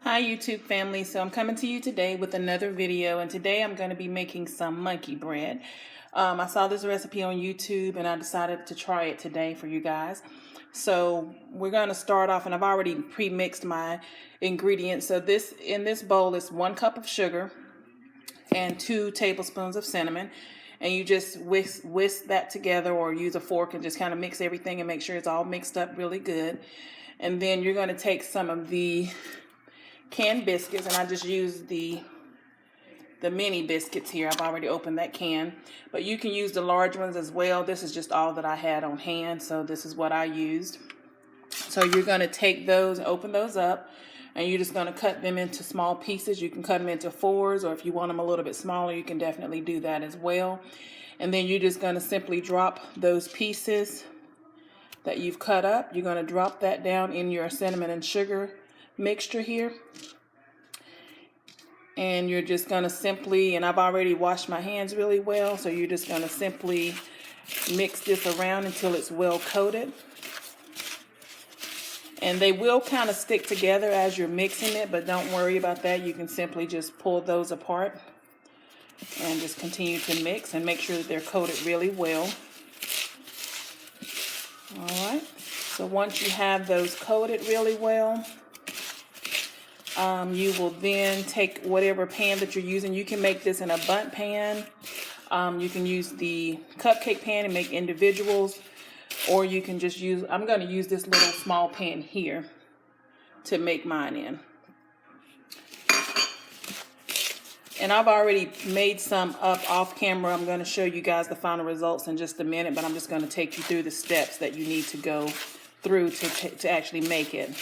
Hi YouTube family, so I'm coming to you today with another video, and today I'm going to be making some monkey bread. I saw this recipe on YouTube and I decided to try it today for you guys. So we're going to start off, and I've already pre-mixed my ingredients. So in this bowl is 1 cup of sugar and 2 tablespoons of cinnamon, and you just whisk that together or use a fork and just kind of mix everything and make sure it's all mixed up really good. And then you're going to take some of the canned biscuits, and I just use the mini biscuits here. I've already opened that can, but you can use the large ones as well. This is just all that I had on hand, so this is what I used. So you're going to take those, open those up, and you're just going to cut them into small pieces. You can cut them into 4s, or if you want them a little bit smaller, you can definitely do that as well. And then you're just going to simply drop those pieces that you've cut up. You're going to drop that down in your cinnamon and sugar mixture here, and you're just going to simply, and I've already washed my hands really well, so you're just going to simply mix this around until it's well coated. And they will kind of stick together as you're mixing it, but don't worry about that. You can simply just pull those apart and just continue to mix and make sure that they're coated really well. All right, so once you have those coated really well, you will then take whatever pan that you're using. You can make this in a bundt pan. You can use the cupcake pan and make individuals, or you can just use, I'm going to use this little small pan here to make mine in. And I've already made some up off camera. I'm going to show you guys the final results in just a minute, but I'm just going to take you through the steps that you need to go through to actually make it.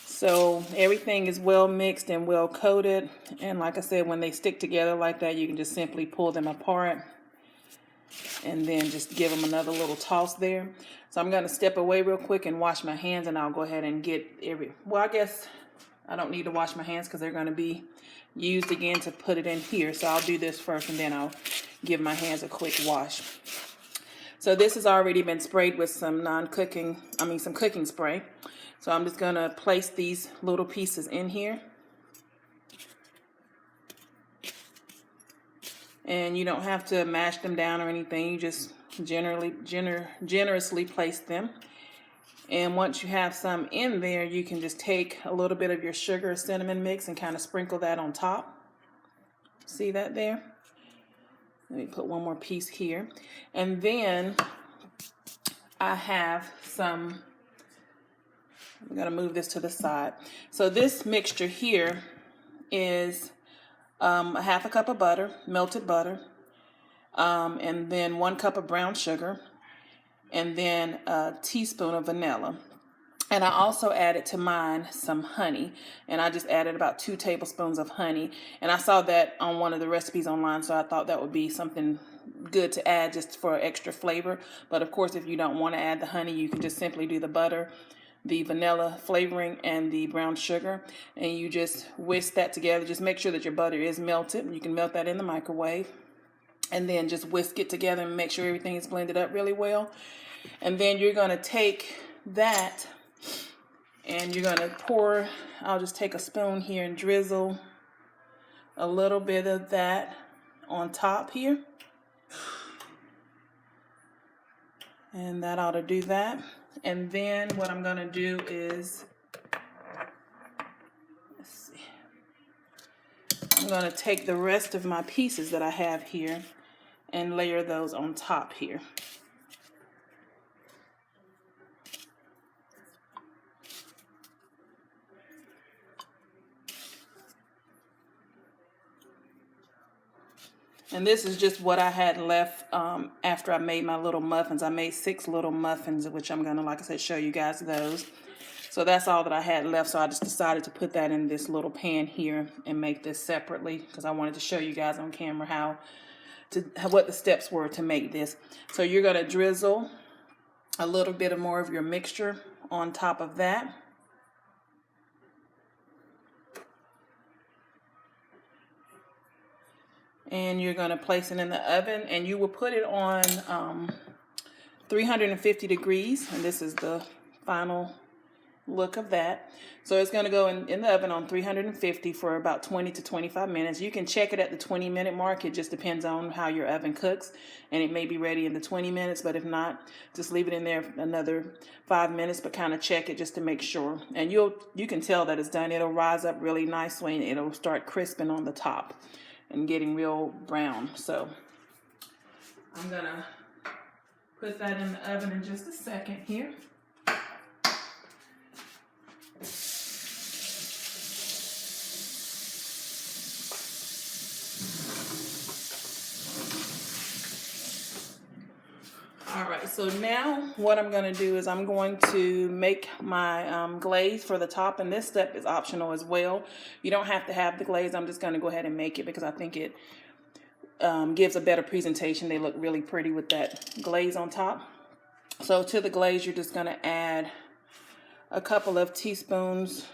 So everything is well mixed and well coated, and like I said, when they stick together like that, you can just simply pull them apart and then just give them another little toss there. So I'm going to step away real quick and wash my hands, and I'll go ahead and get well, I guess I don't need to wash my hands because they're going to be used again to put it in here. So I'll do this first, and then I'll give my hands a quick wash. So this has already been sprayed with some some cooking spray. So I'm just going to place these little pieces in here. And you don't have to mash them down or anything. You just generously place them. And once you have some in there, you can just take a little bit of your sugar cinnamon mix and kind of sprinkle that on top. See that there? Let me put one more piece here. And then I have some, I'm going to move this to the side. So this mixture here is a 1/2 cup of butter, melted butter, and then 1 cup of brown sugar, and then a teaspoon of vanilla. And I also added to mine some honey, and I just added about 2 tablespoons of honey. And I saw that on one of the recipes online, so I thought that would be something good to add just for extra flavor. But of course, if you don't want to add the honey, you can just simply do the butter, the vanilla flavoring, and the brown sugar, and you just whisk that together. Just make sure that your butter is melted. You can melt that in the microwave, and then just whisk it together and make sure everything is blended up really well. And then you're going to take that and you're going to pour, I'll just take a spoon here and drizzle a little bit of that on top here, and that ought to do that. And then what I'm going to do is, let's see, I'm going to take the rest of my pieces that I have here and layer those on top here. And this is just what I had left after I made my little muffins. I made 6 little muffins, which I'm going to, like I said, show you guys those. So that's all that I had left. So I just decided to put that in this little pan here and make this separately because I wanted to show you guys on camera what the steps were to make this. So you're going to drizzle a little bit more of your mixture on top of that. And you're going to place it in the oven, and you will put it on 350 degrees, and this is the final look of that. So it's going to go in the oven on 350 for about 20 to 25 minutes. You can check it at the 20-minute mark. It just depends on how your oven cooks, and it may be ready in the 20 minutes, but if not, just leave it in there another 5 minutes, but kind of check it just to make sure. And you can tell that it's done. It'll rise up really nicely, and it'll start crisping on the top and getting real brown. So I'm going to put that in the oven in just a second here. Alright, so now what I'm going to do is I'm going to make my glaze for the top, and this step is optional as well. You don't have to have the glaze. I'm just going to go ahead and make it because I think it gives a better presentation. They look really pretty with that glaze on top. So to the glaze, you're just going to add a couple of teaspoons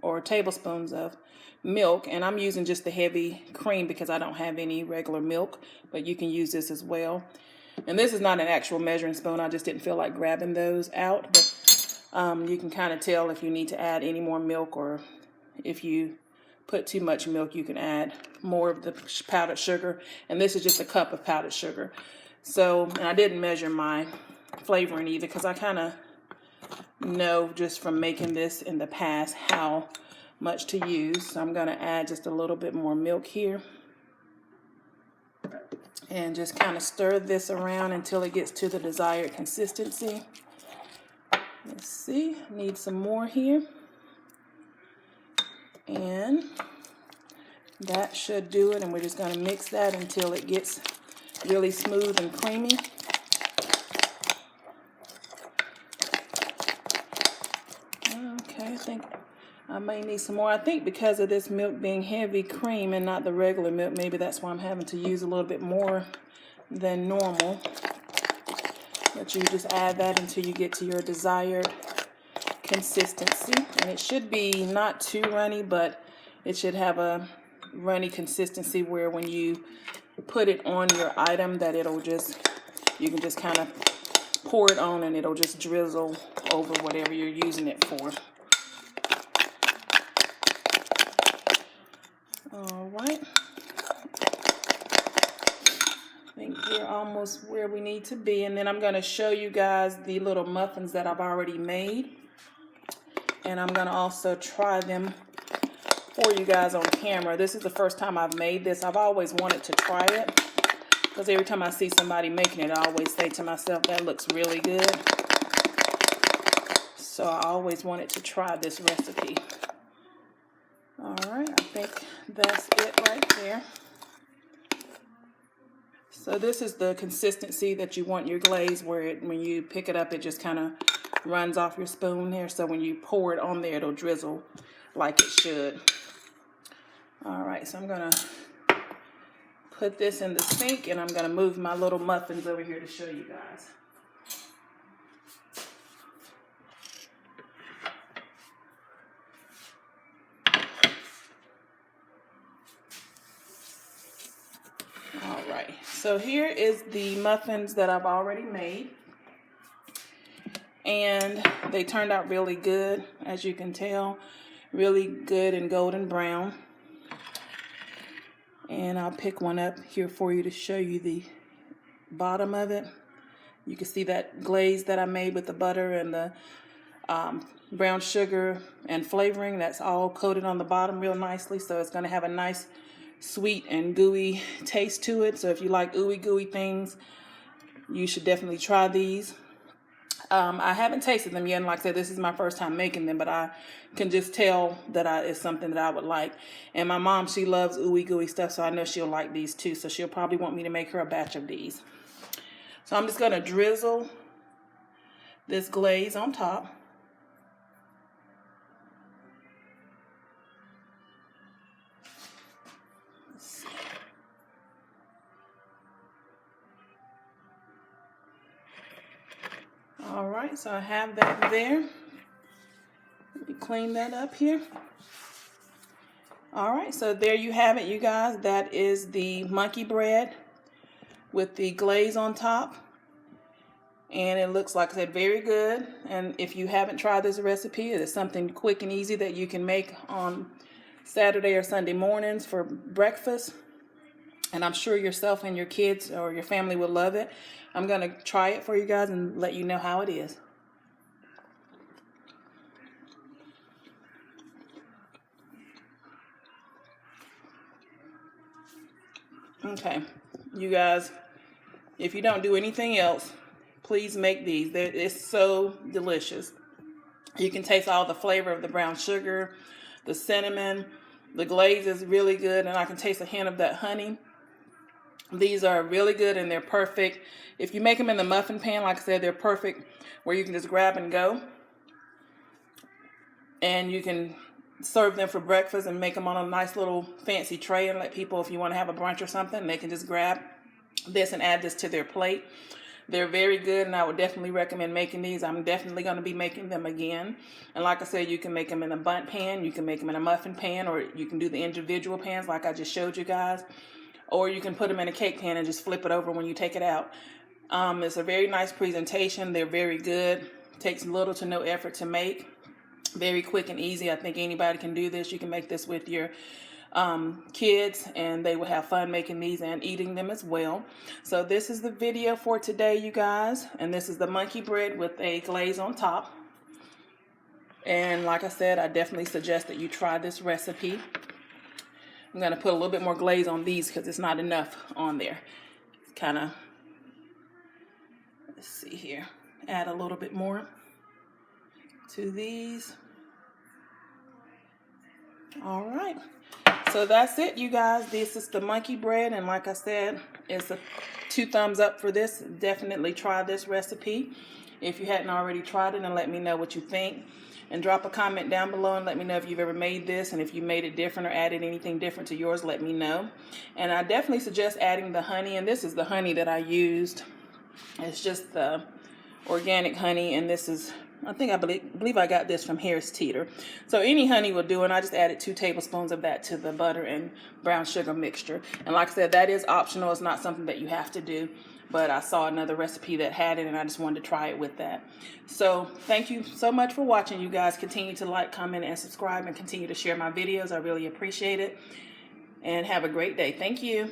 or tablespoons of milk, and I'm using just the heavy cream because I don't have any regular milk, but you can use this as well. And this is not an actual measuring spoon. I just didn't feel like grabbing those out, but you can kind of tell if you need to add any more milk, or if you put too much milk, you can add more of the powdered sugar. And this is just a cup of powdered sugar. So, and I didn't measure my flavoring either because I kind of know just from making this in the past how much to use. So I'm going to add just a little bit more milk here. And just kind of stir this around until it gets to the desired consistency. Let's see, need some more here. And that should do it. And we're just going to mix that until it gets really smooth and creamy. Okay, I think I may need some more. I think because of this milk being heavy cream and not the regular milk, maybe that's why I'm having to use a little bit more than normal. But you just add that until you get to your desired consistency. And it should be not too runny, but it should have a runny consistency where when you put it on your item that it'll just, you can just kind of pour it on and it'll just drizzle over whatever you're using it for. All right, I think we're almost where we need to be, and then I'm going to show you guys the little muffins that I've already made, and I'm going to also try them for you guys on camera. This is the first time I've made this. I've always wanted to try it because every time I see somebody making it, I always say to myself, that looks really good. So I always wanted to try this recipe. All right, I think that's it right there. So this is the consistency that you want your glaze, where when you pick it up, it just kind of runs off your spoon here. So when you pour it on there, it'll drizzle like it should. All right, so I'm going to put this in the sink, and I'm going to move my little muffins over here to show you guys. So here is the muffins that I've already made, and they turned out really good, as you can tell, really good and golden brown. And I'll pick one up here for you to show you the bottom of it. You can see that glaze that I made with the butter and the brown sugar and flavoring. That's all coated on the bottom real nicely, so it's going to have a nice sweet and gooey taste to it. So if you like ooey gooey things, you should definitely try these. I haven't tasted them yet, and like I said, this is my first time making them, but I can just tell that it's something that I would like. And my mom, she loves ooey gooey stuff, so I know she'll like these too. So she'll probably want me to make her a batch of these. So I'm just going to drizzle this glaze on top. All right, so I have that there. Let me clean that up here. All right, so there you have it, you guys. That is the monkey bread with the glaze on top. And it looks, like I said, very good. And if you haven't tried this recipe, it is something quick and easy that you can make on Saturday or Sunday mornings for breakfast. And I'm sure yourself and your kids or your family will love it. I'm going to try it for you guys and let you know how it is. Okay, you guys, if you don't do anything else, please make these. It's so delicious. You can taste all the flavor of the brown sugar, the cinnamon, the glaze is really good, and I can taste a hint of that honey. These are really good and they're perfect. If you make them in the muffin pan, like I said, they're perfect where you can just grab and go. And you can serve them for breakfast and make them on a nice little fancy tray and let people, if you want to have a brunch or something, they can just grab this and add this to their plate. They're very good, and I would definitely recommend making these. I'm definitely going to be making them again. And like I said, you can make them in a bundt pan, you can make them in a muffin pan, or you can do the individual pans like I just showed you guys. Or you can put them in a cake pan and just flip it over when you take it out. It's a very nice presentation. They're very good. Takes little to no effort to make. Very quick and easy. I think anybody can do this. You can make this with your kids, and they will have fun making these and eating them as well. So this is the video for today, you guys, and this is the monkey bread with a glaze on top. And like I said, I definitely suggest that you try this recipe. I'm going to put a little bit more glaze on these because it's not enough on there. Kind of, let's see here, add a little bit more to these. All right, so that's it, you guys. This is the monkey bread, and like I said, it's a 2 thumbs up for this. Definitely try this recipe if you hadn't already tried it, and let me know what you think. And drop a comment down below and let me know if you've ever made this, and if you made it different or added anything different to yours, let me know. And I definitely suggest adding the honey, and this is the honey that I used. It's just the organic honey, and this is, I believe I got this from Harris Teeter. So any honey will do, and I just added 2 tablespoons of that to the butter and brown sugar mixture. And like I said, that is optional. It's not something that you have to do. But I saw another recipe that had it, and I just wanted to try it with that. So thank you so much for watching, you guys. Continue to like, comment, and subscribe, and continue to share my videos. I really appreciate it. And have a great day. Thank you.